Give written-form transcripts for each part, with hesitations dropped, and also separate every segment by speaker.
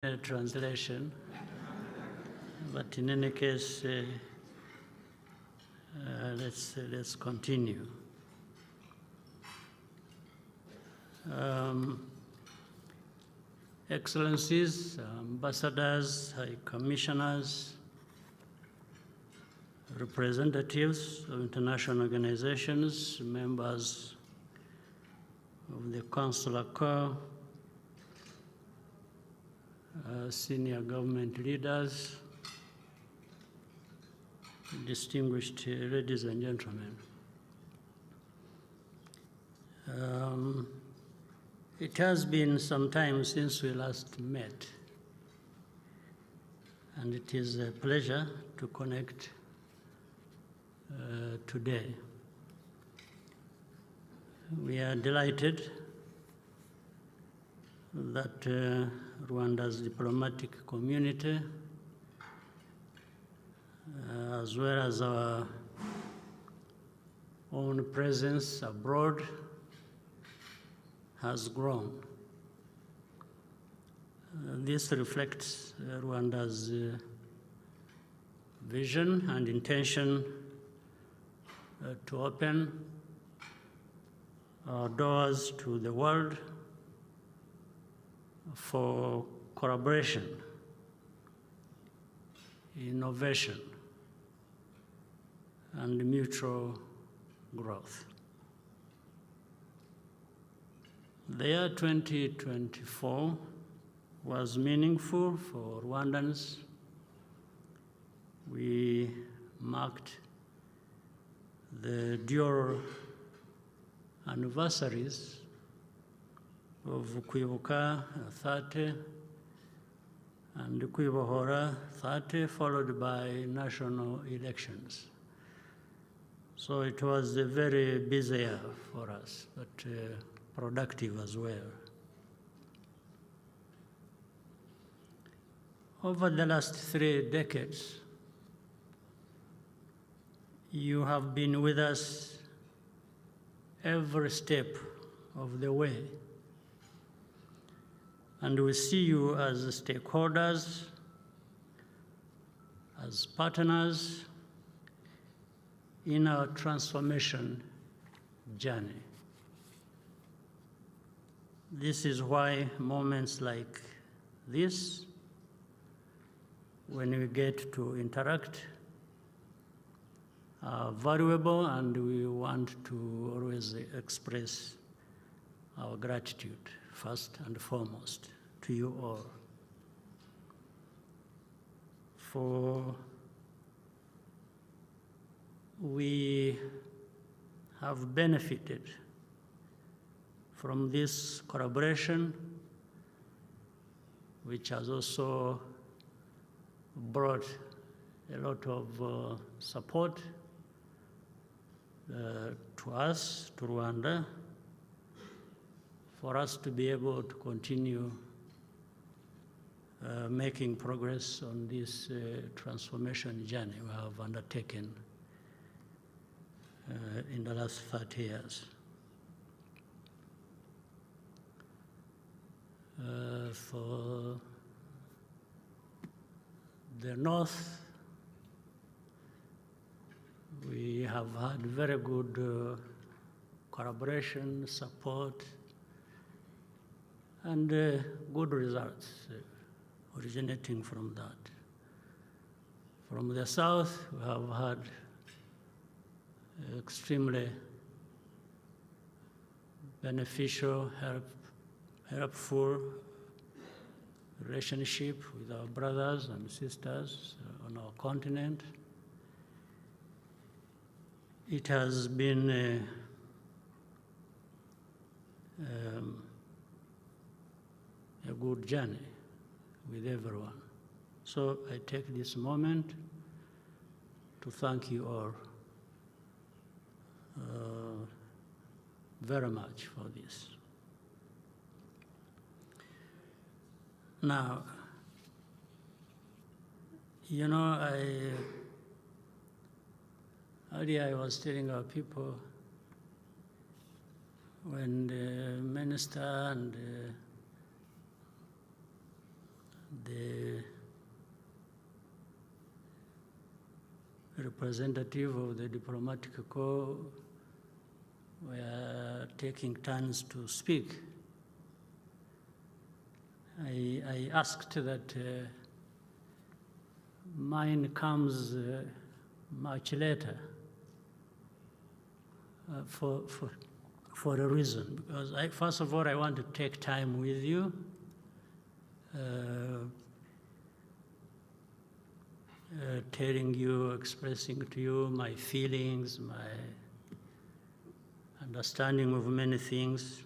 Speaker 1: translation, but in any case, let's continue. Excellencies, ambassadors, high commissioners, representatives of international organizations, members of the Consular Corps, senior government leaders, distinguished ladies and gentlemen. It has been some time since we last met, and it is a pleasure to connect today. We are delighted that Rwanda's diplomatic community, as well as our own presence abroad, has grown. This reflects Rwanda's vision and intention to open our doors to the world for collaboration, innovation, and mutual growth. The year 2024 was meaningful for Rwandans. We marked the dual anniversaries of Kwibuka 30 and Kwibohora 30, followed by national elections. So it was a very busy year for us, but productive as well. Over the last 3 decades, you have been with us every step of the way. And we see you as stakeholders, as partners in our transformation journey. This is why moments like this, when we get to interact, are valuable, and we want to always express our gratitude, first and foremost, to you all. For we have benefited from this collaboration, which has also brought a lot of support to us, to Rwanda, for us to be able to continue making progress on this transformation journey we have undertaken in the last 30 years. For the North, we have had very good collaboration, support, and good results originating from that. From the South, we have had extremely beneficial, helpful relationship with our brothers and sisters on our continent. It has been a good journey with everyone. So I take this moment to thank you all very much for this. Now, you know, earlier I was telling our people, when the minister and the representative of the diplomatic corps were taking turns to speak, I asked that mine comes much later for a reason. Because first of all, I want to take time with you. Telling you, expressing to you my feelings, my understanding of many things.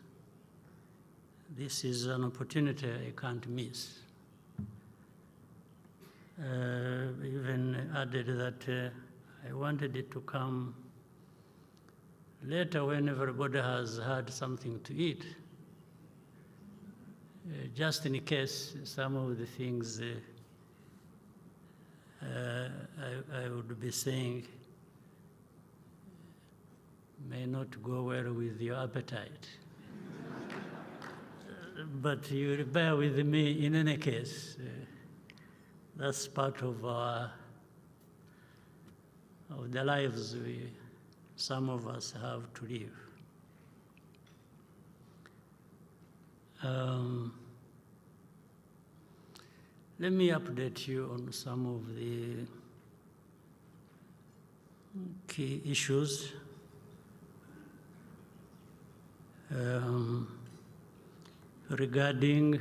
Speaker 1: This is an opportunity I can't miss. Even added that I wanted it to come later when everybody has had something to eat, just in case some of the things I would be saying may not go well with your appetite. But you bear with me in any case. That's part of the lives some of us have to live. Let me update you on some of the key issues. Regarding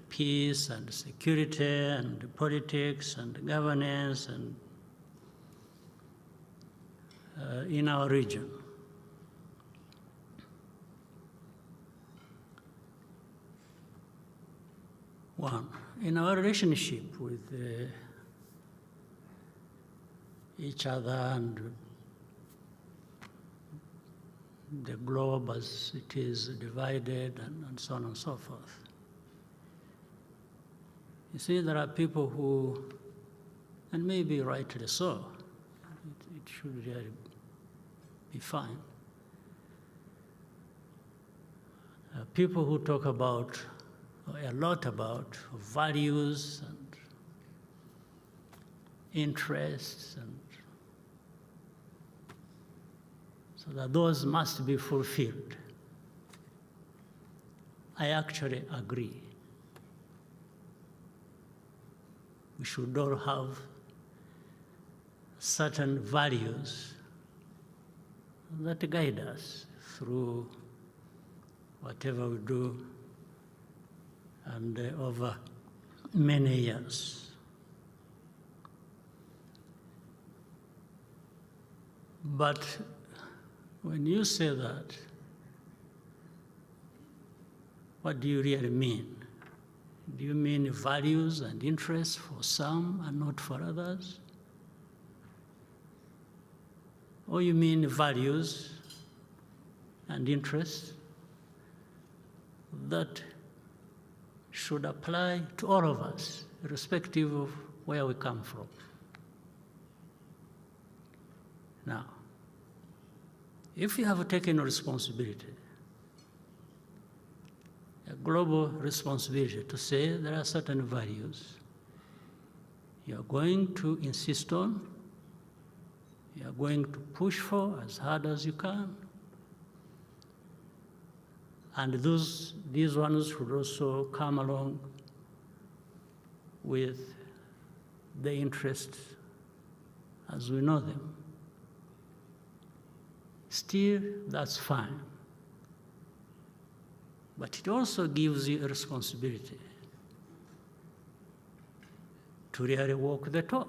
Speaker 1: peace and security and politics and governance and in our region. One, in our relationship with each other and the globe as it is divided and so on and so forth. You see, there are people who, and maybe rightly so, it should really be fine. People who talk about, a lot about values and interests, and so that those must be fulfilled. I actually agree. We should all have certain values that guide us through whatever we do and over many years. But when you say that, what do you really mean? Do you mean values and interests for some and not for others? Or you mean values and interests that should apply to all of us, irrespective of where we come from? Now, if you have taken responsibility, a global responsibility to say there are certain values you're going to insist on, you're going to push for as hard as you can, and these ones should also come along with the interests as we know them. Still, that's fine. But it also gives you a responsibility to really walk the talk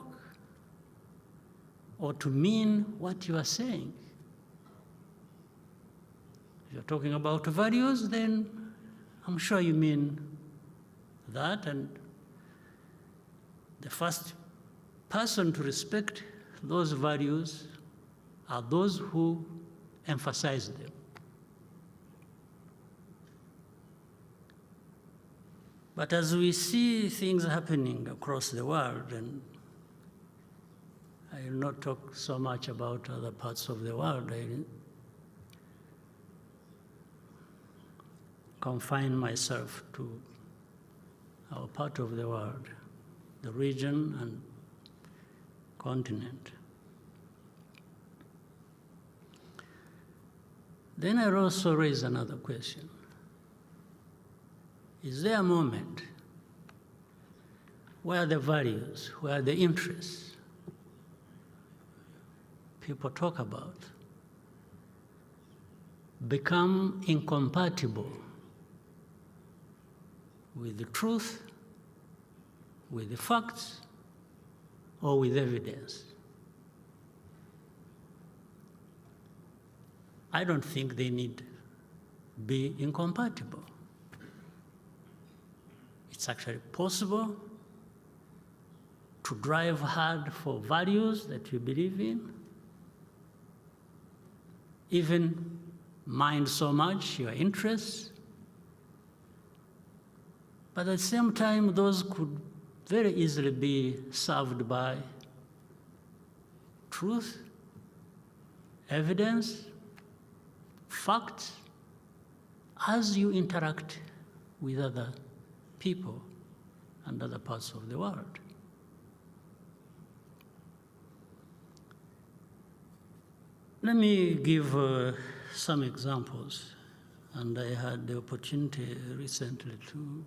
Speaker 1: or to mean what you are saying. If you're talking about values, then I'm sure you mean that, and the first person to respect those values are those who emphasize them. But as we see things happening across the world, and I will not talk so much about other parts of the world, confine myself to our part of the world, the region and continent. Then I'll also raise another question. Is there a moment where the values, where the interests people talk about become incompatible with the truth, with the facts, or with evidence? I don't think they need be incompatible. It's actually possible to drive hard for values that you believe in, even mind so much your interests, but at the same time, those could very easily be served by truth, evidence, facts, as you interact with other people and other parts of the world. Let me give some examples, and I had the opportunity recently to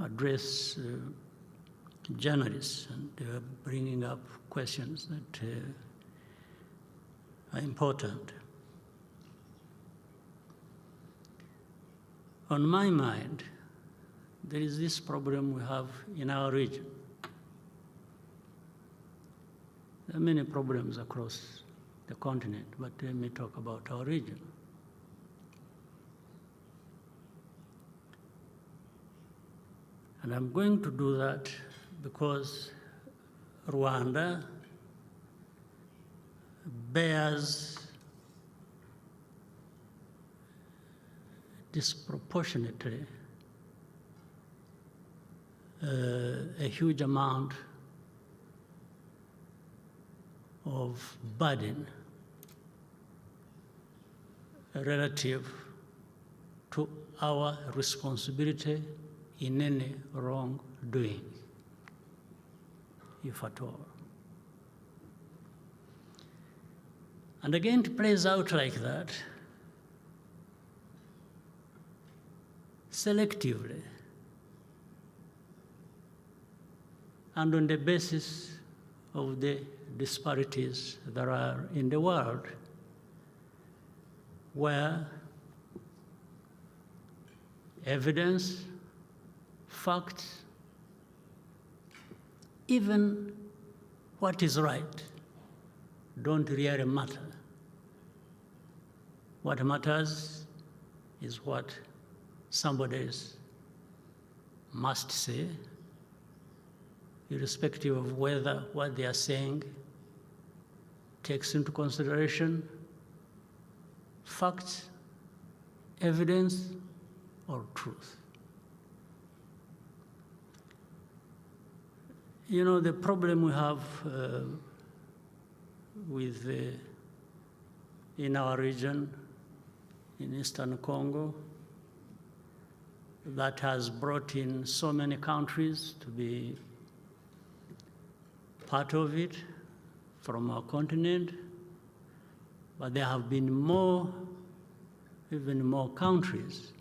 Speaker 1: address journalists, and they were bringing up questions that are important. On my mind, there is this problem we have in our region. There are many problems across the continent, but let me talk about our region. And I'm going to do that because Rwanda bears disproportionately a huge amount of burden relative to our responsibility in any wrongdoing, if at all. And again, it plays out like that, selectively, and on the basis of the disparities that are in the world, where evidence, facts, even what is right, don't really matter. What matters is what somebody must say, irrespective of whether what they are saying takes into consideration facts, evidence, or truth. You know, the problem we have in our region, in Eastern Congo, that has brought in so many countries to be part of it from our continent, but there have been even more countries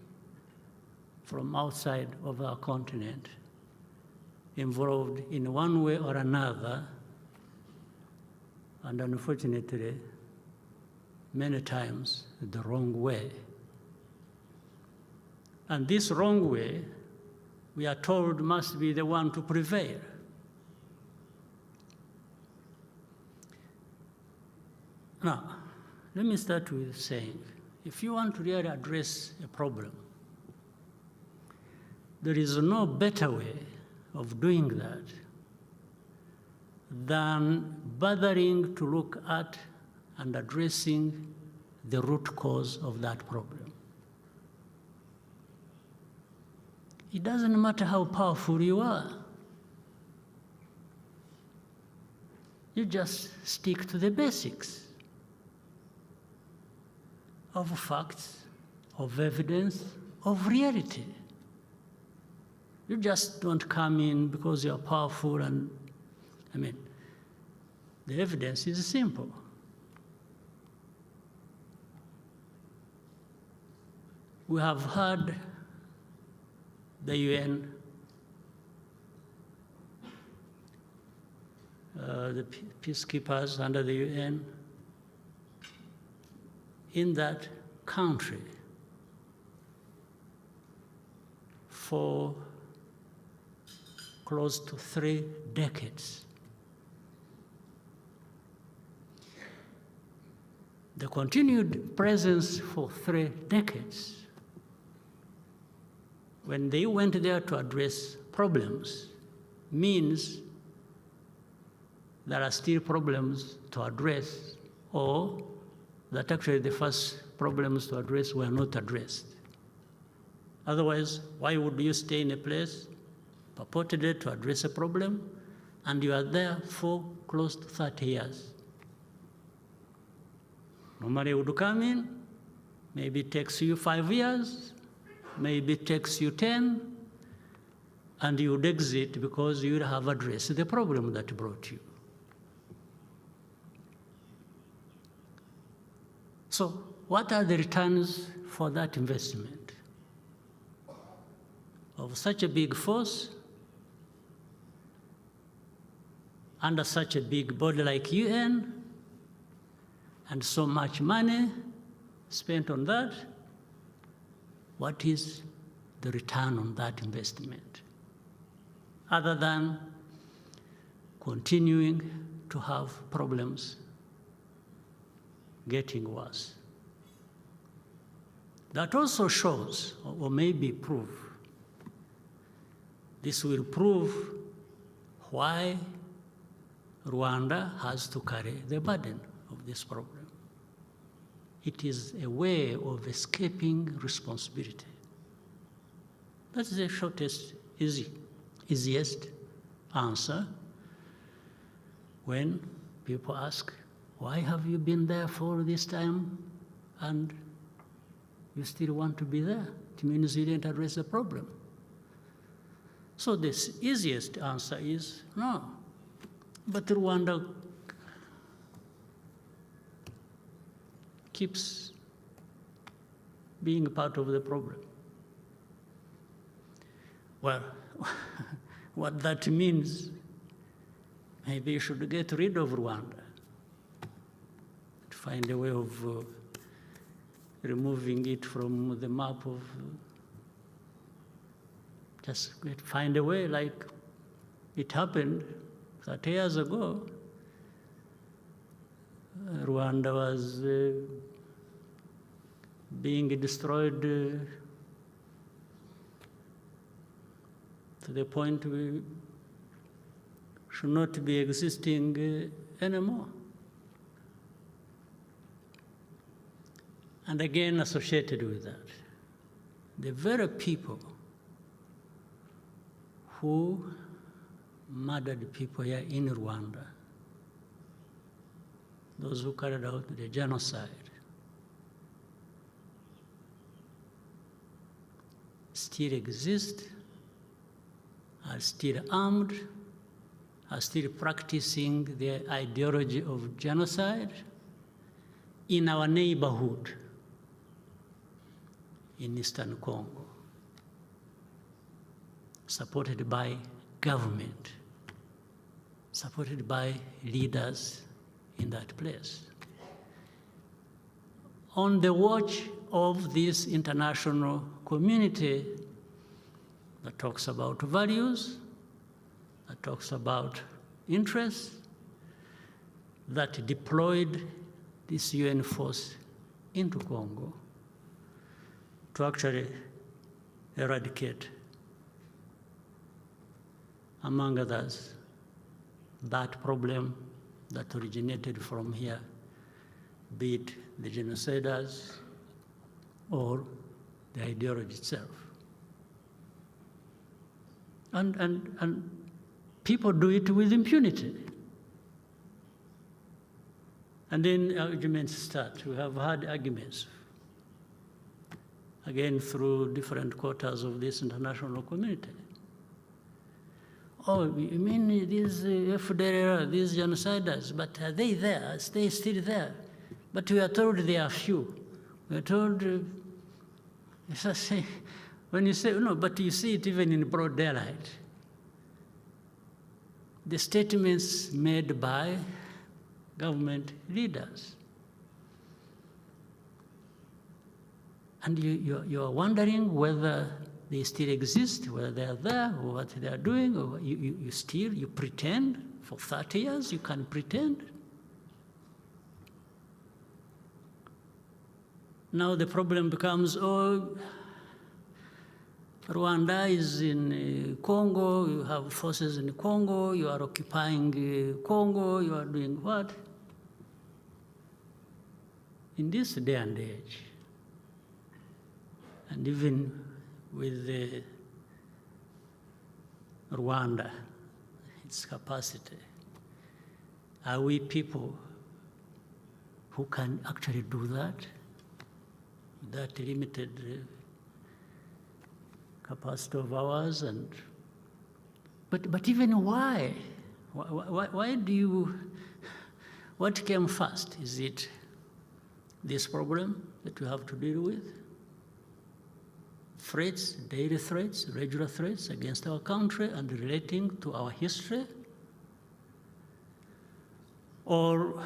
Speaker 1: from outside of our continent involved in one way or another, and unfortunately, many times the wrong way. And this wrong way, we are told, must be the one to prevail. Now, let me start with saying, if you want to really address a problem, there is no better way of doing that than bothering to look at and addressing the root cause of that problem. It doesn't matter how powerful you are. You just stick to the basics. of facts, of evidence, of reality. You just don't come in because you're powerful and, the evidence is simple. We have heard the UN, the peacekeepers under the UN in that country for close to 3 decades. The continued presence for 3 decades, when they went there to address problems, means there are still problems to address, or that actually the first problems to address were not addressed. Otherwise, why would you stay in a place purportedly to address a problem, and you are there for close to 30 years? Normally you would come in, maybe it takes you 5 years, maybe it takes you 10, and you would exit because you would have addressed the problem that brought you. So what are the returns for that investment? Of such a big force, under such a big body like UN, and so much money spent on that, what is the return on that investment? Other than continuing to have problems getting worse. That also shows, or maybe prove, this will prove why Rwanda has to carry the burden of this problem. It is a way of escaping responsibility. That's the shortest, easiest answer when people ask, why have you been there for this time and you still want to be there? It means you didn't address the problem. So the easiest answer is no. But Rwanda keeps being part of the problem. Well, what that means, maybe you should get rid of Rwanda, to find a way of removing it from the map of, just find a way like it happened 30 years ago. Rwanda was being destroyed to the point we should not be existing anymore. And again, associated with that, the very people who murdered people here in Rwanda, those who carried out the genocide, still exist, are still armed, are still practicing their ideology of genocide in our neighborhood in Eastern Congo, supported by government, supported by leaders in that place. On the watch of this international community that talks about values, that talks about interests, that deployed this UN force into Congo to actually eradicate, among others, that problem that originated from here, be it the genociders or the ideology itself. And people do it with impunity. And then arguments start. We have had arguments again through different quarters of this international community. Oh, you mean these FDLR, these genociders, but are they there? Are they still there? But we are told they are few. We are told, when you say, no, but you see it even in broad daylight. The statements made by government leaders. And you are wondering whether they still exist, whether they are there, or what they are doing, or you pretend for 30 years, you can pretend. Now the problem becomes, oh, Rwanda is in Congo, you have forces in Congo, you are occupying Congo, you are doing what? In this day and age, and even with Rwanda, its capacity, are we people who can actually do that? That limited capacity of ours, and but even why? Why do you? What came first? Is it this problem that we have to deal with? Threats, daily threats, regular threats against our country and relating to our history? Or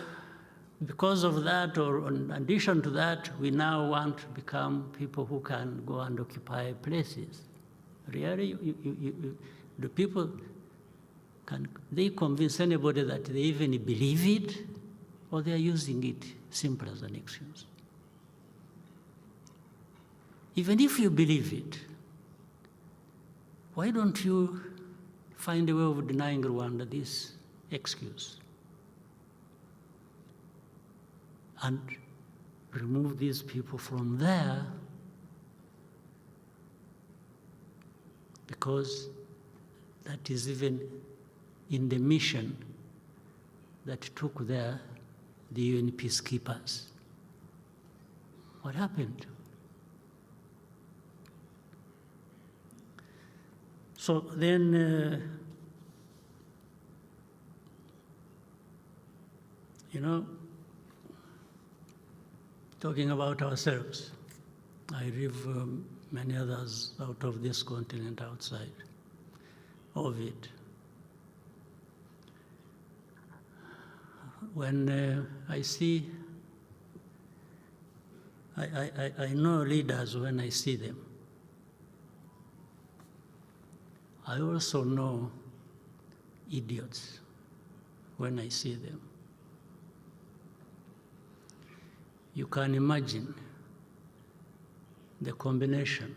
Speaker 1: because of that, or in addition to that, we now want to become people who can go and occupy places? Really, the people, can they convince anybody that they even believe it, or they are using it simply as an excuse? Even if you believe it, why don't you find a way of denying Rwanda this excuse and remove these people from there, because that is even in the mission that took there the UN peacekeepers. What happened? So then, talking about ourselves, I leave many others out of this continent, outside of it. When I see, I know leaders when I see them. I also know idiots when I see them. You can imagine the combination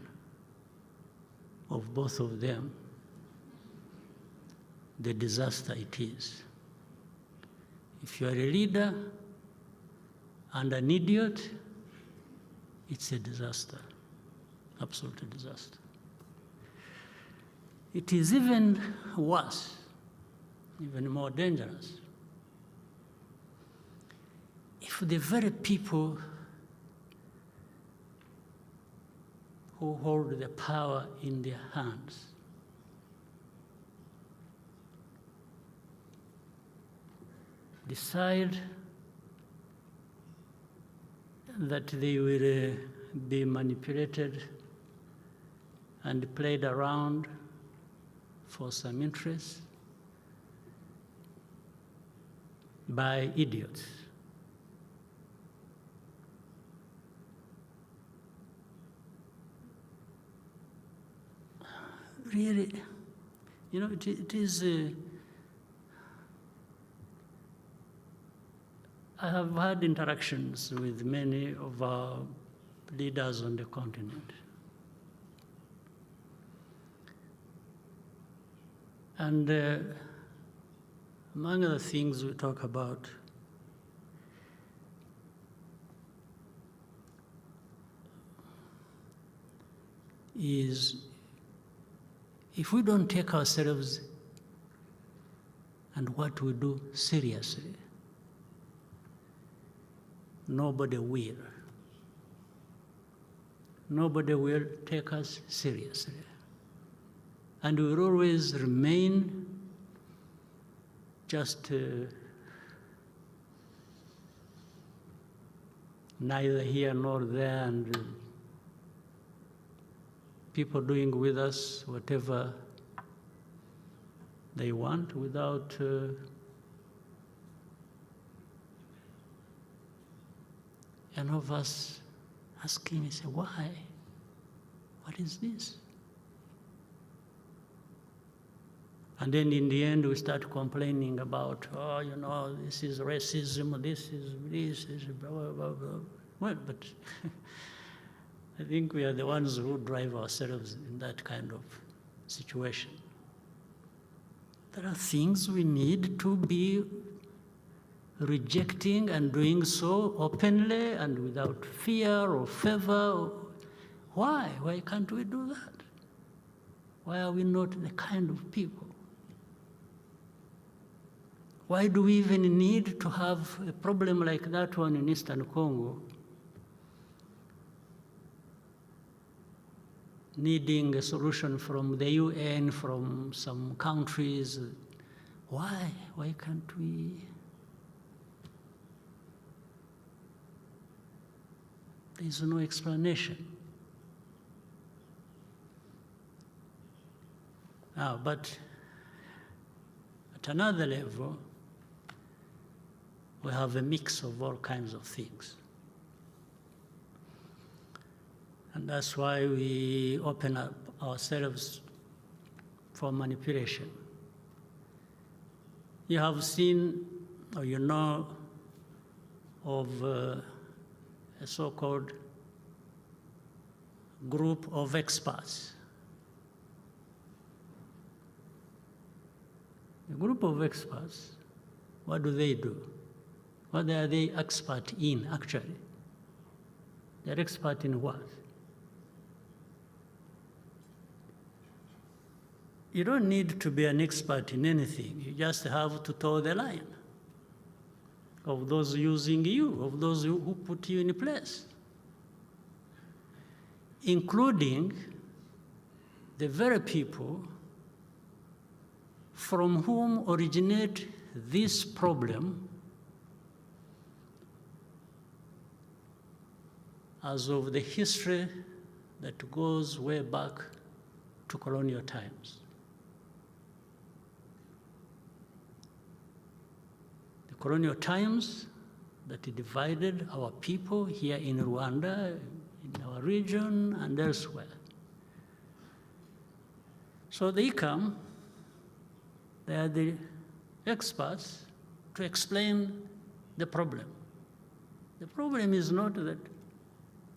Speaker 1: of both of them, the disaster it is. If you are a leader and an idiot, it's a disaster, absolute disaster. It is even worse, even more dangerous, if the very people who hold the power in their hands decide that they will be manipulated and played around for some interest by idiots. Really, it is, I have had interactions with many of our leaders on the continent. And among other things we talk about is, if we don't take ourselves and what we do seriously, nobody will. nobody will take us seriously. And we will always remain just neither here nor there, and people doing with us whatever they want without any of us asking, say, why? What is this? And then in the end, we start complaining about, oh, you know, this is racism, this is blah, blah, blah, blah. Well, but I think we are the ones who drive ourselves in that kind of situation. There are things we need to be rejecting and doing so openly and without fear or favor. Why? Why can't we do that? Why are we not the kind of people? Why do we even need to have a problem like that one in Eastern Congo, needing a solution from the UN, from some countries? Why? Why can't we? There's no explanation. Now, but at another level, we have a mix of all kinds of things. And that's why we open up ourselves for manipulation. You have seen, or you know, of a so-called group of experts. A group of experts, what do they do? What are they expert in, actually? They're expert in what? You don't need to be an expert in anything. You just have to toe the line of those using you, of those who put you in place, including the very people from whom originate this problem as of the history that goes way back to colonial times. The colonial times that divided our people here in Rwanda, in our region, and elsewhere. So they come, they are the experts to explain the problem. The problem is not that,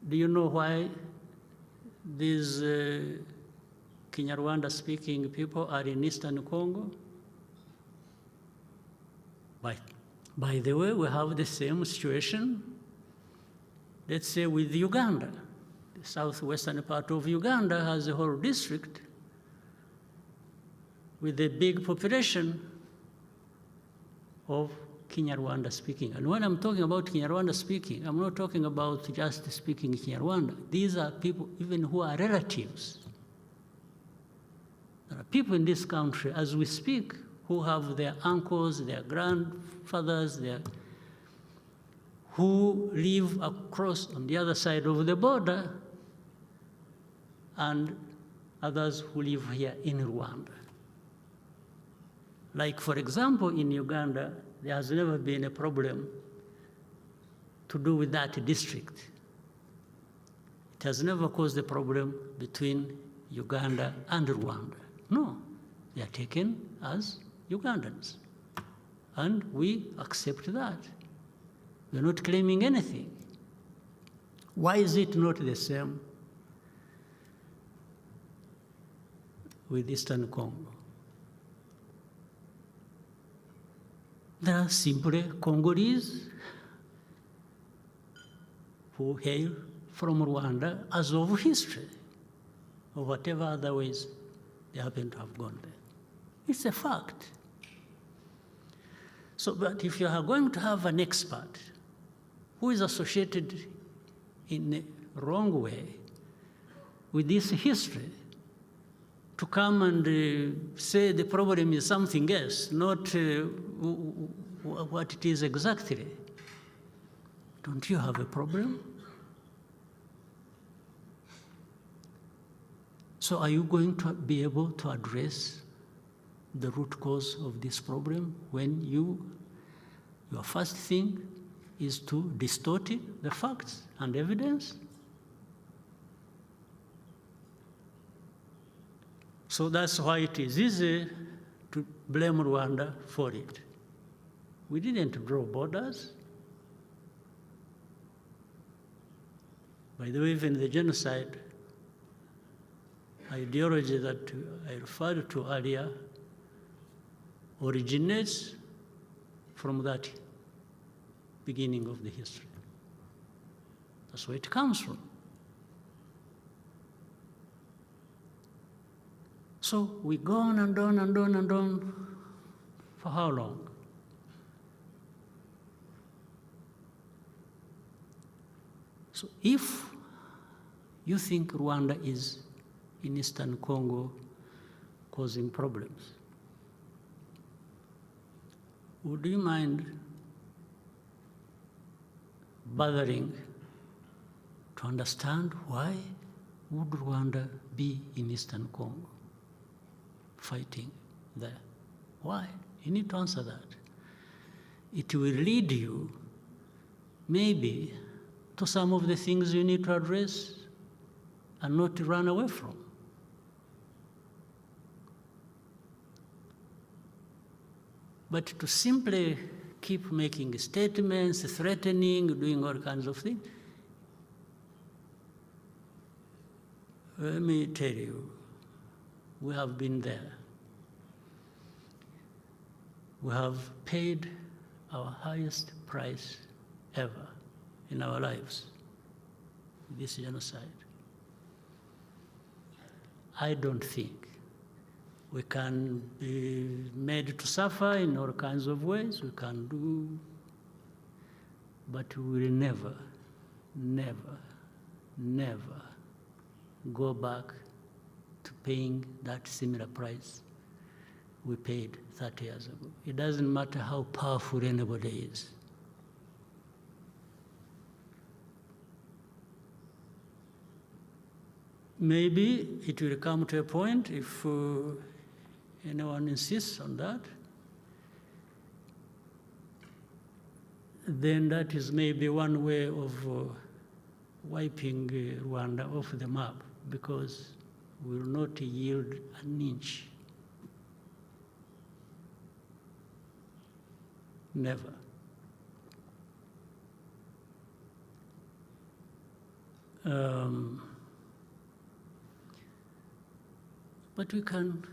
Speaker 1: do you know why these Kinyarwanda-speaking people are in Eastern Congo? By the way, we have the same situation, let's say, with Uganda. The southwestern part of Uganda has a whole district with a big population of Kinyarwanda speaking. And when I'm talking about Kinyarwanda speaking, I'm not talking about just speaking Kinyarwanda. These are people even who are relatives. There are people in this country, as we speak, who have their uncles, their grandfathers, who live across on the other side of the border, and others who live here in Rwanda. Like, for example, in Uganda, there has never been a problem to do with that district. It has never caused a problem between Uganda and Rwanda. No, they are taken as Ugandans. And we accept that. We're not claiming anything. Why is it not the same with Eastern Congo? There are simply Congolese who hail from Rwanda as of history, or whatever other ways they happen to have gone there. It's a fact. So, but if you are going to have an expert who is associated in a wrong way with this history to come and say the problem is something else, not what it is exactly. Don't you have a problem? So are you going to be able to address the root cause of this problem when your first thing is to distort the facts and evidence? So that's why it is easy to blame Rwanda for it. We didn't draw borders. By the way, even the genocide ideology that I referred to earlier originates from that beginning of the history. That's where it comes from. So we go on and on and on and on for how long? So if you think Rwanda is in Eastern Congo causing problems, would you mind bothering to understand why would Rwanda be in Eastern Congo fighting there? Why? You need to answer that. It will lead you maybe to some of the things you need to address and not run away from. But to simply keep making statements, threatening, doing all kinds of things, let me tell you, we have been there. We have paid our highest price ever in our lives, this genocide. I don't think we can be made to suffer in all kinds of ways. We can do, but we will never, never, never go back to paying that similar price we paid 30 years ago. It doesn't matter how powerful anybody is. Maybe it will come to a point, if anyone insists on that, then that is maybe one way of wiping Rwanda off the map, because we will not yield an inch. Never. But we can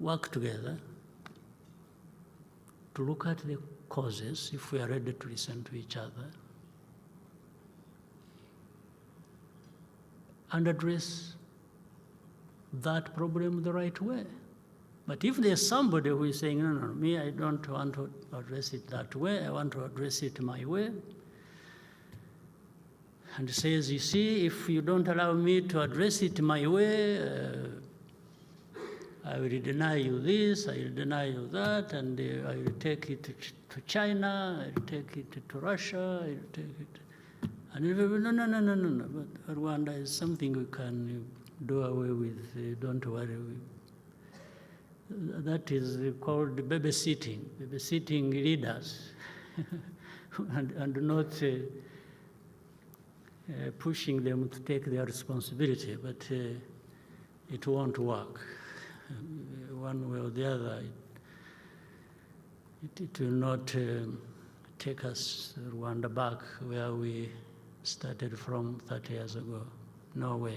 Speaker 1: work together to look at the causes if we are ready to listen to each other and address that problem the right way. But if there's somebody who is saying, no, me, I don't want to address it that way, I want to address it my way, and says, you see, if you don't allow me to address it my way, I will deny you this, I will deny you that, and I will take it to China, I will take it to Russia, I will take it. And no. But Rwanda is something we can do away with, don't worry. That is called babysitting leaders, and not pushing them to take their responsibility, but it won't work. One way or the other, it will not take us, Rwanda, back where we started from 30 years ago. No way.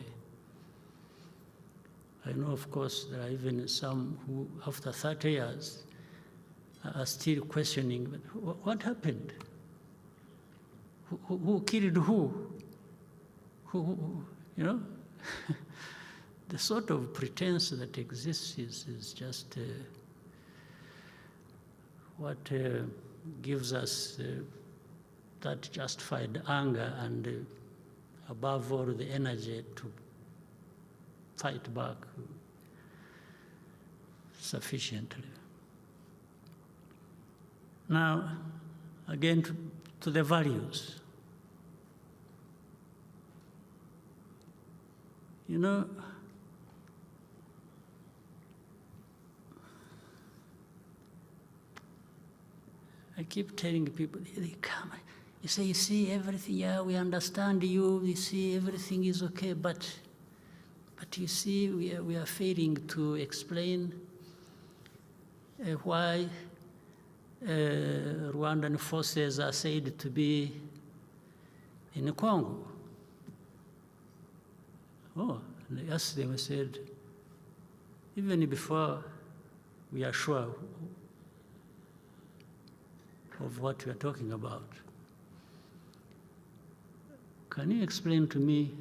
Speaker 1: I know, of course, there are even some who, after 30 years, are still questioning, what happened? Who killed who? Who, you know? The sort of pretense that exists is just what gives us that justified anger and above all, the energy to fight back sufficiently. Now, again, to the values. You know, I keep telling people, they come, you say, you see everything, yeah, we understand you, you see everything is okay, but you see, we are failing to explain why Rwandan forces are said to be in Congo. Oh, and I asked them, I said, even before we are sure of what we are talking about, can you explain to me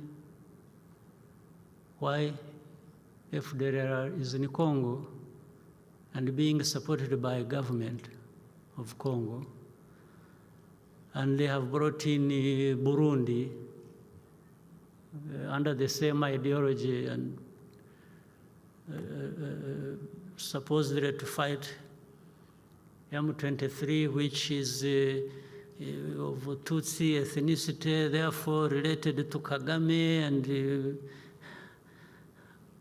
Speaker 1: why FDLR is in Congo and being supported by government of Congo, and they have brought in Burundi under the same ideology and supposedly to fight M23, which is of Tutsi ethnicity, therefore related to Kagame and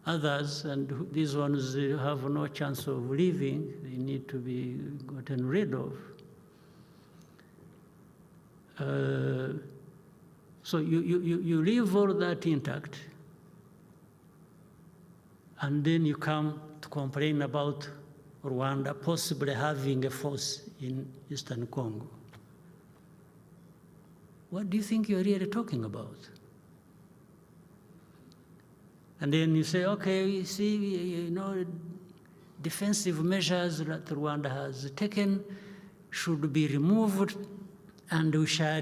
Speaker 1: others, and these ones have no chance of living. They need to be gotten rid of. So you leave all that intact, and then you come to complain about Rwanda possibly having a force in Eastern Congo. What do you think you're really talking about? And then you say, okay, you see, you know, defensive measures that Rwanda has taken should be removed, and we shall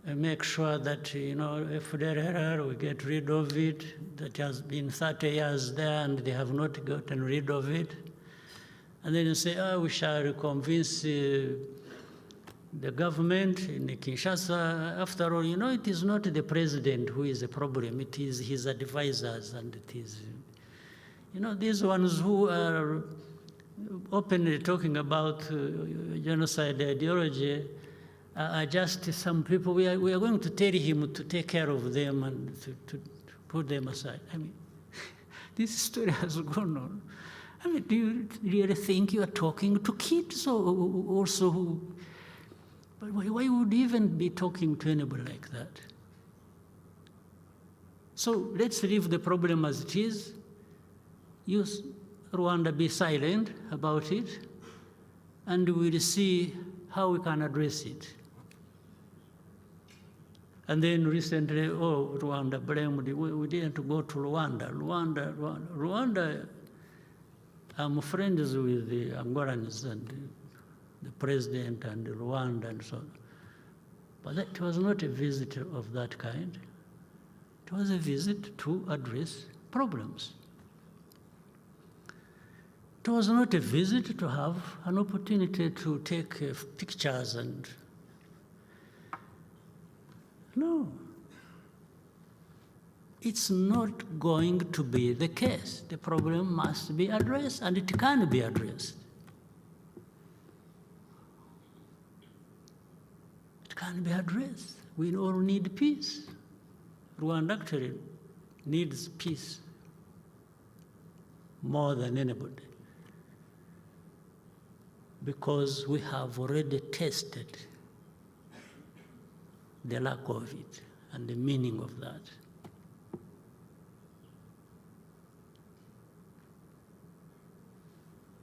Speaker 1: make sure that, you know, FDLR, we get rid of it. That has been 30 years there, and they have not gotten rid of it. And then you say, oh, we shall convince the government in Kinshasa. After all, you know, it is not the president who is the problem. It is his advisors, and it is, you know, these ones who are openly talking about genocide ideology are just some people. We are going to tell him to take care of them and to put them aside. I mean, this story has gone on. I mean, do you really think you are talking to kids or also who? But why would you even be talking to anybody like that? So let's leave the problem as it is. Use Rwanda, be silent about it, and we'll see how we can address it. And then recently, oh, Rwanda blamed, we didn't go to Rwanda. Rwanda, I'm friends with the Angolans and the president and Rwanda and so on. But that was not a visit of that kind. It was a visit to address problems. It was not a visit to have an opportunity to take pictures and, no. It's not going to be the case. The problem must be addressed, and it can be addressed. It can be addressed. We all need peace. Rwanda actually needs peace more than anybody, because we have already tested the lack of it and the meaning of that.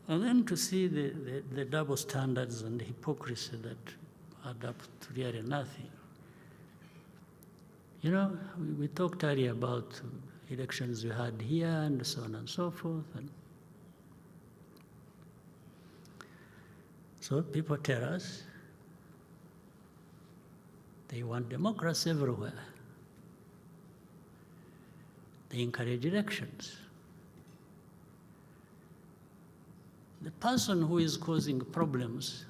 Speaker 1: And then to see the double standards and the hypocrisy that add up to really nothing. You know, we talked earlier about elections we had here and so on and so forth. And so people tell us they want democracy everywhere. They encourage elections. The person who is causing problems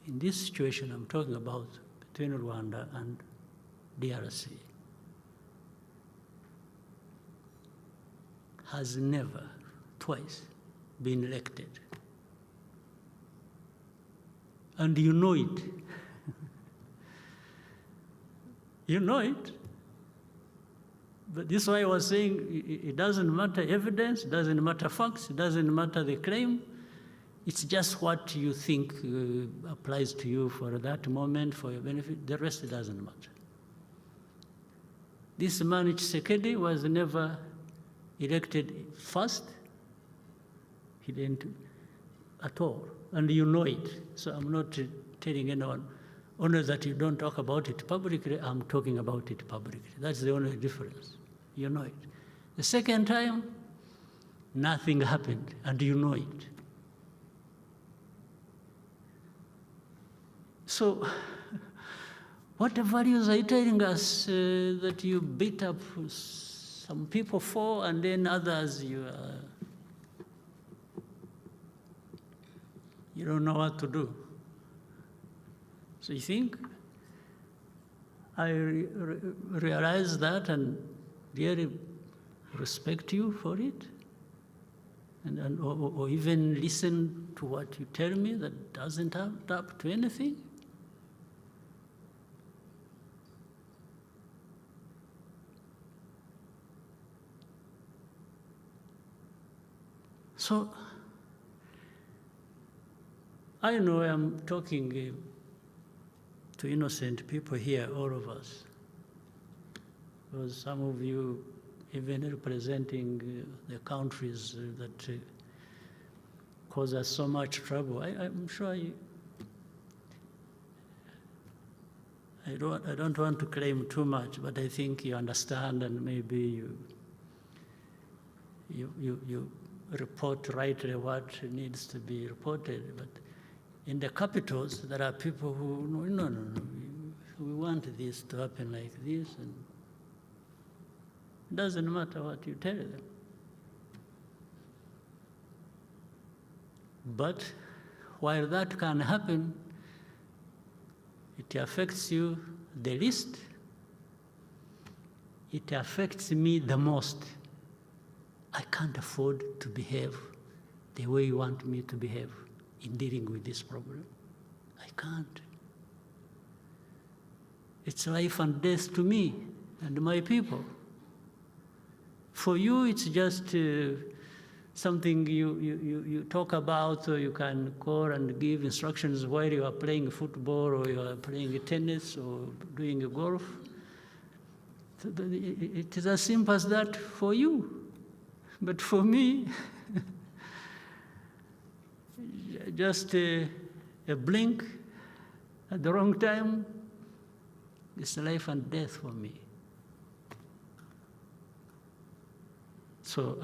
Speaker 1: in this situation I'm talking about between Rwanda and DRC has never, twice, been elected. And you know it. You know it. But this is why I was saying it doesn't matter evidence, it doesn't matter facts, it doesn't matter the claim. It's just what you think applies to you for that moment, for your benefit. The rest, it doesn't matter. This man, Tshisekedi, was never elected first. He didn't at all. And you know it. So I'm not telling anyone, only that you don't talk about it publicly, I'm talking about it publicly. That's the only difference. You know it. The second time, nothing happened, and you know it. So, what values are you telling us that you beat up some people for, and then others you don't know what to do? So you think I realize that and really respect you for it, or even listen to what you tell me that doesn't add up to anything? So, I know I'm talking to innocent people here, all of us, because some of you even representing the countries that cause us so much trouble. I'm sure I don't want to claim too much, but I think you understand, and maybe you report rightly what needs to be reported. But in the capitals, there are people who, no, we want this to happen like this, and it doesn't matter what you tell them. But while that can happen, it affects you the least. It affects me the most. I can't afford to behave the way you want me to behave in dealing with this problem. I can't. It's life and death to me and my people. For you, it's just something you talk about, or you can call and give instructions while you are playing football, or you are playing tennis, or doing golf. It is as simple as that for you. But for me, just a blink at the wrong time, it's life and death for me. So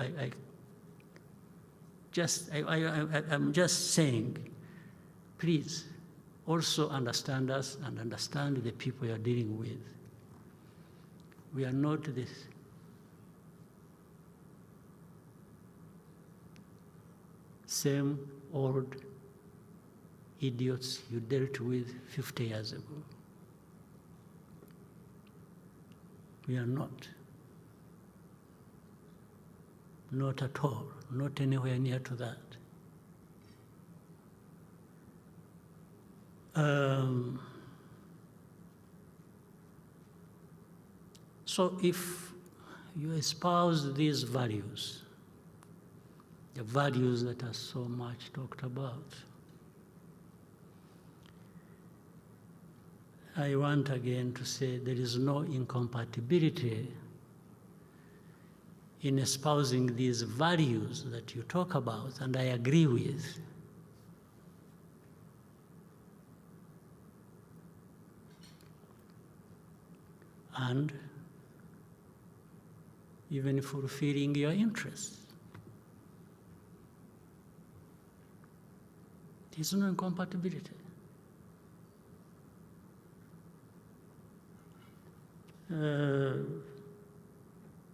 Speaker 1: I'm just saying, please also understand us and understand the people you are dealing with. We are not this. Same old idiots you dealt with 50 years ago. We are not. Not at all. Not anywhere near to that. So if you espouse these values, the values that are so much talked about, I want again to say there is no incompatibility in espousing these values that you talk about, and I agree with. And even fulfilling your interests. There's no incompatibility.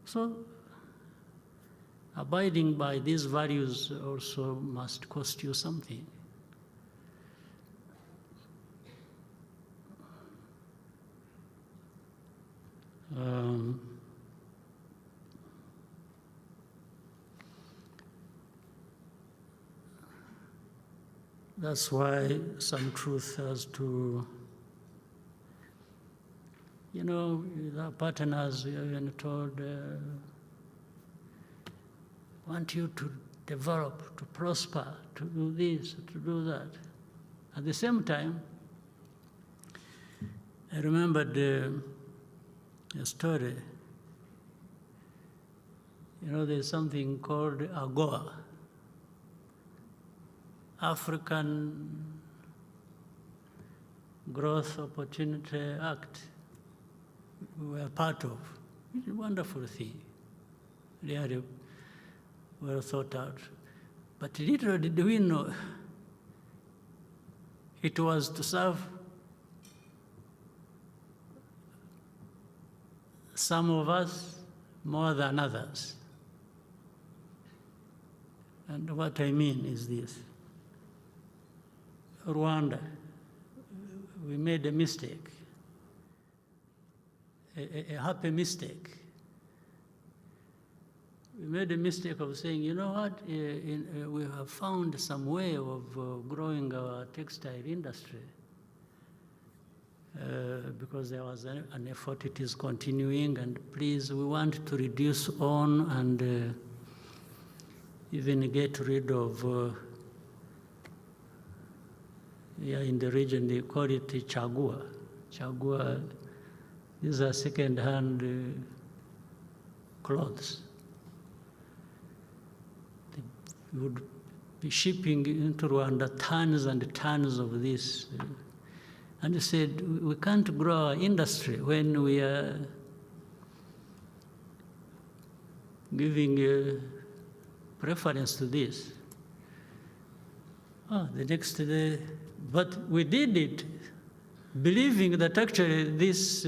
Speaker 1: So, abiding by these values also must cost you something. . 。 . 。 . 。 . 。 . 。 . 。 . 。 . 。 . 。 . 。 . 。 . 。 . 。 . . 。 . 。 . . 。 。 . . 。 . 。 。 . 。 。 . 。 . 。 . 。 . 。 . That's why some truth has to, you know, with our partners, we have been told, want you to develop, to prosper, to do this, to do that. At the same time, I remembered a story. You know, there's something called AGOA, African Growth Opportunity Act. We were part of. It's a wonderful thing, really well thought out. But little did we know it was to serve some of us more than others. And what I mean is this. Rwanda, we made a mistake, a happy mistake. We made a mistake of saying, you know what, we have found some way of growing our textile industry because there was an effort, it is continuing, and please, we want to reduce on and even get rid of, in the region they call it chagua. Chagua, these are second-hand clothes. They would be shipping into Rwanda tons and tons of this. And they said, we can't grow our industry when we are giving preference to this. The next day, but we did it believing that actually this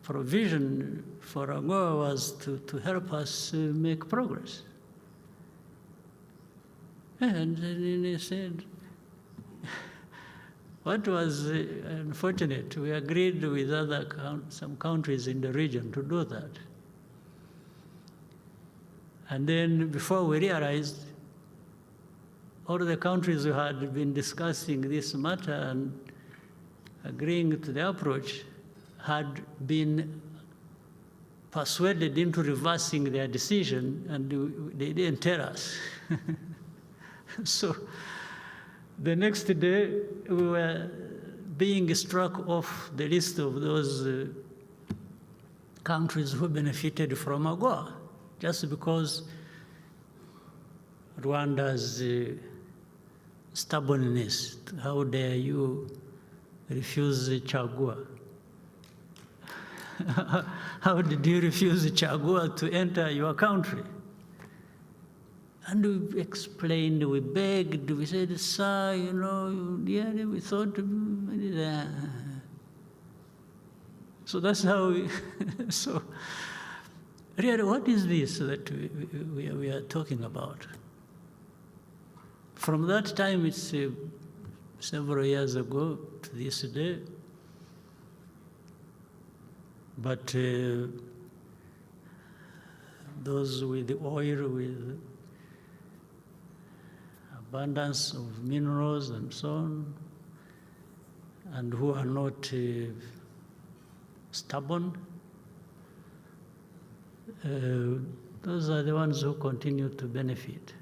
Speaker 1: provision for AGOA was to help us make progress. And then he said, what was unfortunate, we agreed with some countries in the region to do that. And then before we realized, all the countries who had been discussing this matter and agreeing to the approach had been persuaded into reversing their decision, and they didn't tell us. So the next day, we were being struck off the list of those countries who benefited from AGOA, just because Rwanda's stubbornness. How dare you refuse chagua? How did you refuse chagua to enter your country? And we explained, we begged, we said, sir, you know, yeah, we thought, so that's how we, so really, what is this that we are talking about? From that time, it's several years ago to this day, but those with the oil, with abundance of minerals and so on, and who are not stubborn, those are the ones who continue to benefit.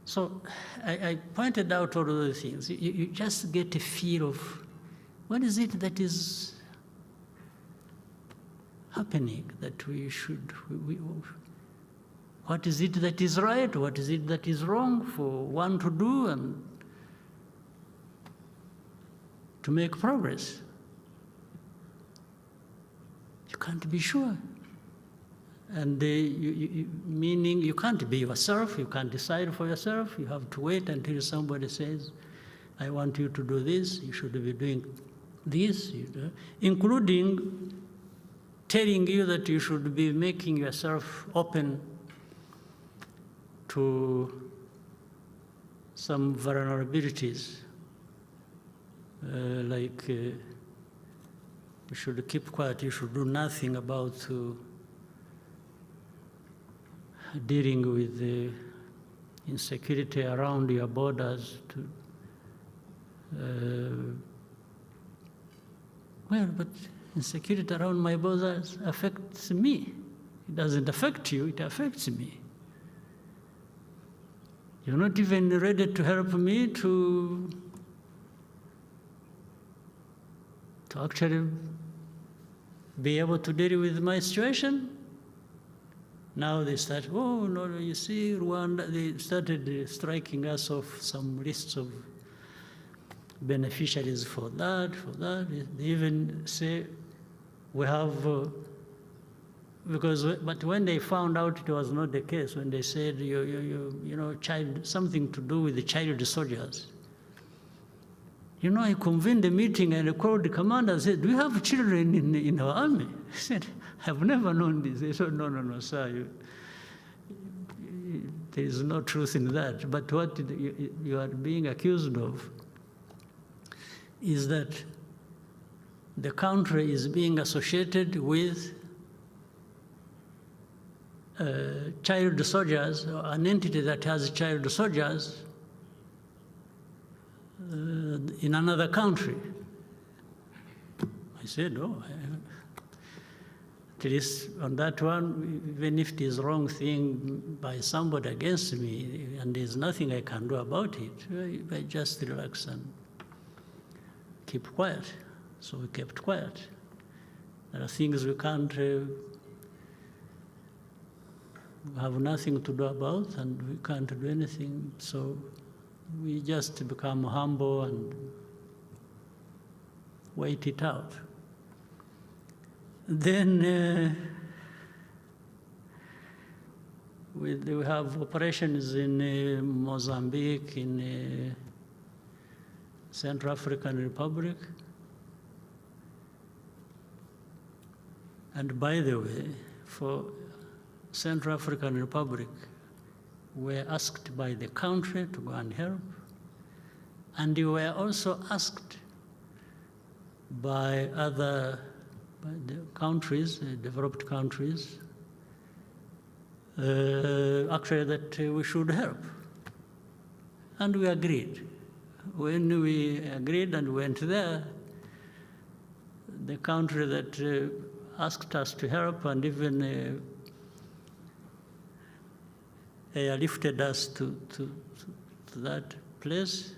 Speaker 1: So I pointed out all of those things. You just get a feel of what is it that is happening that we should, what is it that is right, what is it that is wrong for one to do and to make progress. You can't be sure. And meaning you can't be yourself, you can't decide for yourself, you have to wait until somebody says, I want you to do this, you should be doing this, including telling you that you should be making yourself open to some vulnerabilities, like you should keep quiet, you should do nothing about dealing with the insecurity around your borders. Well, but insecurity around my borders affects me. It doesn't affect you, it affects me. You're not even ready to help me to actually be able to deal with my situation. Now they start, oh, no, you see, Rwanda, they started striking us off some lists of beneficiaries for that. They even say, we have, but when they found out it was not the case, when they said, you know, something to do with the child soldiers. You know, I convened a meeting and I called the commander and said, do you have children in our army? He said, I've never known this. They said, no, sir, there is no truth in that. But what you are being accused of is that the country is being associated with child soldiers, or an entity that has child soldiers in another country. I said, oh, at least on that one, even if it is a wrong thing by somebody against me, and there's nothing I can do about it, I just relax and keep quiet. So we kept quiet. There are things we can't have nothing to do about, and we can't do anything. So we just become humble and wait it out. Then we have operations in Mozambique, in Central African Republic. And by the way, for Central African Republic, were asked by the country to go and help. And you were also asked by the countries, developed countries, actually that we should help. And we agreed. When we agreed and went there, the country that asked us to help and even airlifted us to that place,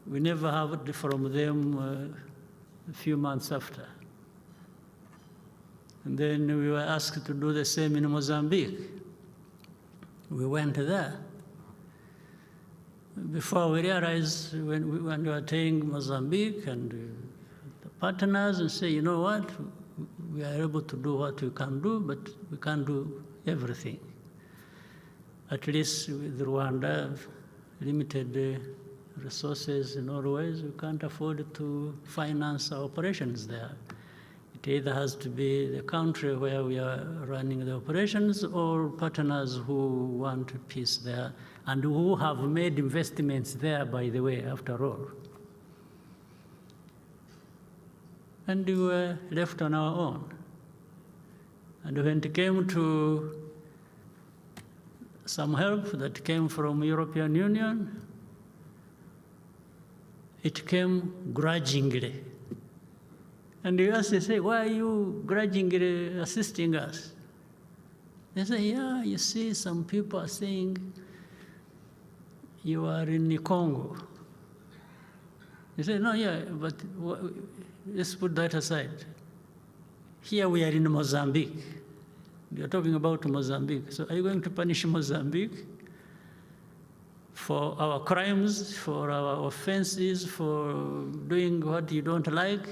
Speaker 1: we never heard from them a few months after. And then we were asked to do the same in Mozambique. We went there. Before we realized, when we were telling Mozambique and the partners, and say, you know what, we are able to do what we can do, but we can't do everything. At least with Rwanda, limited resources in all ways, we can't afford to finance our operations there. It either has to be the country where we are running the operations or partners who want peace there and who have made investments there, by the way, after all. And we were left on our own. And when it came to some help that came from European Union, it came grudgingly. And you ask, they say, why are you grudgingly assisting us? They say, yeah, you see, some people are saying you are in Congo. You say, no, yeah, but let's put that aside. Here we are in Mozambique. You're talking about Mozambique. So are you going to punish Mozambique for our crimes, for our offenses, for doing what you don't like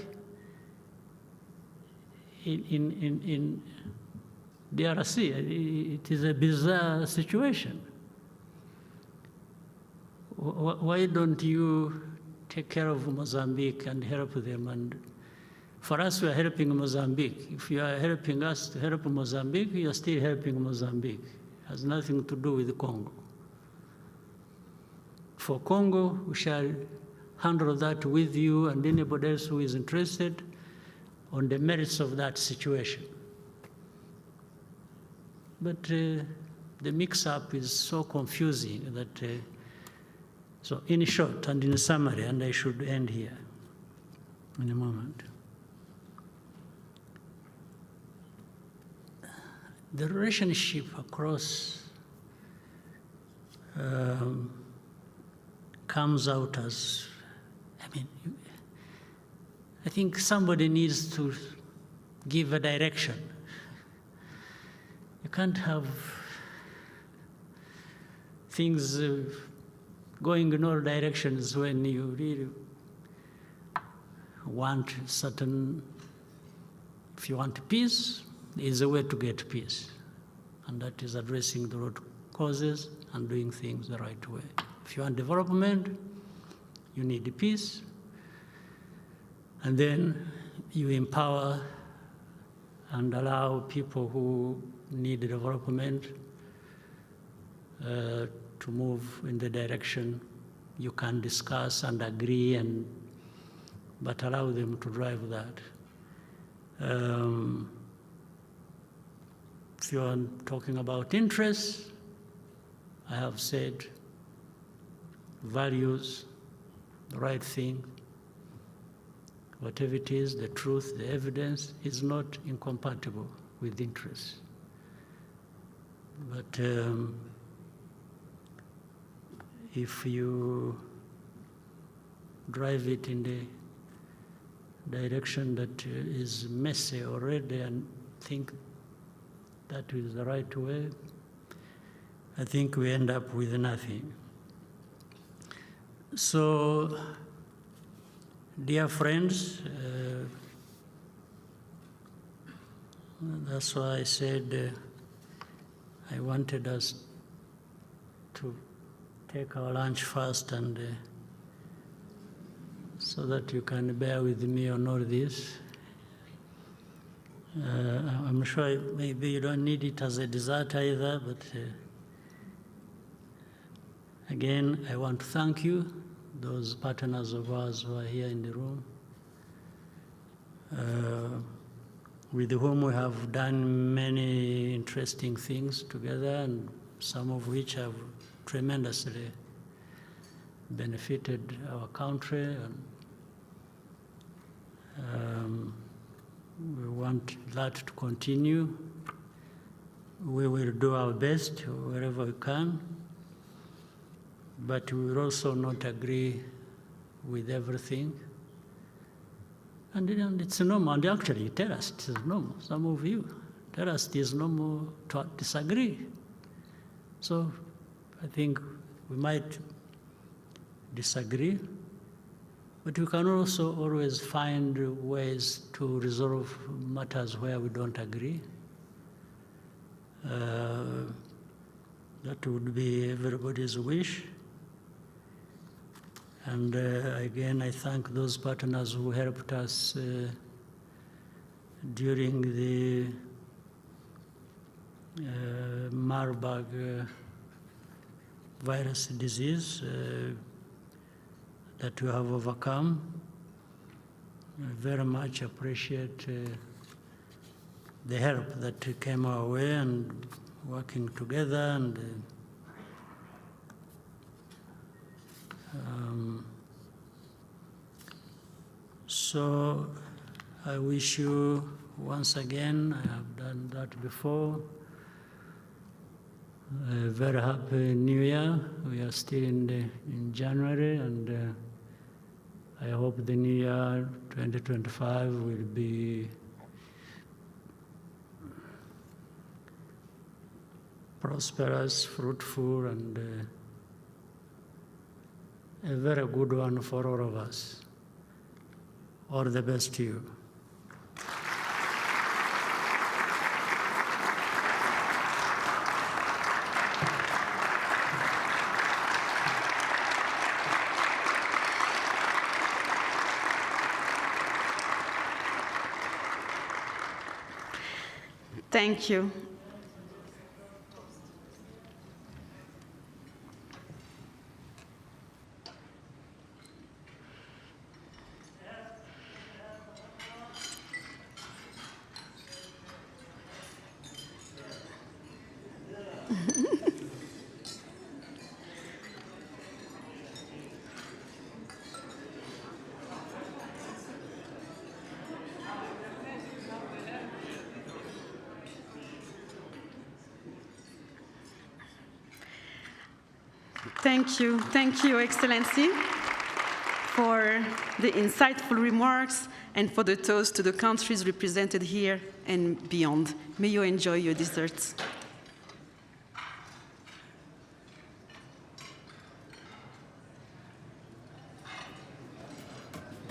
Speaker 1: in DRC? It is a bizarre situation. Why don't you take care of Mozambique and help them? And for us, we are helping Mozambique. If you are helping us to help Mozambique, you are still helping Mozambique. It has nothing to do with Congo. For Congo, we shall handle that with you and anybody else who is interested on the merits of that situation. but the mix-up is so confusing that, so in short and in summary, and I should end here in a moment. The relationship across comes out as, I think somebody needs to give a direction. You can't have things going in all directions when you really want certain, if you want peace, there is a way to get peace, and that is addressing the root causes and doing things the right way. If you want development, you need peace, and then you empower and allow people who need development to move in the direction you can discuss and agree, but allow them to drive that. If you're talking about interests, I have said values, the right thing, whatever it is, the truth, the evidence is not incompatible with interests. But if you drive it in the direction that is messy already and think that is the right way, I think we end up with nothing. So, dear friends, that's why I said I wanted us to take our lunch first, and so that you can bear with me on all this. I'm sure maybe you don't need it as a dessert either, but again, I want to thank you, those partners of ours who are here in the room, with whom we have done many interesting things together, and some of which have tremendously benefited our country. And we want that to continue. We will do our best wherever we can, but we will also not agree with everything. And it's normal, and actually tell us it is normal. Some of you tell us it is normal to disagree. So I think we might disagree, but we can also always find ways to resolve matters where we don't agree. That would be everybody's wish. And again, I thank those partners who helped us during the Marburg virus disease that we have overcome. I very much appreciate the help that came our way, and working together, and so I wish you once again, I have done that before, a very happy New Year. We are still in January, and I hope the New Year 2025 will be prosperous, fruitful, and a very good one for all of us. All the best to you.
Speaker 2: Thank you. Thank you, Excellency, for the insightful remarks and for the toast to the countries represented here and beyond. May you enjoy your desserts.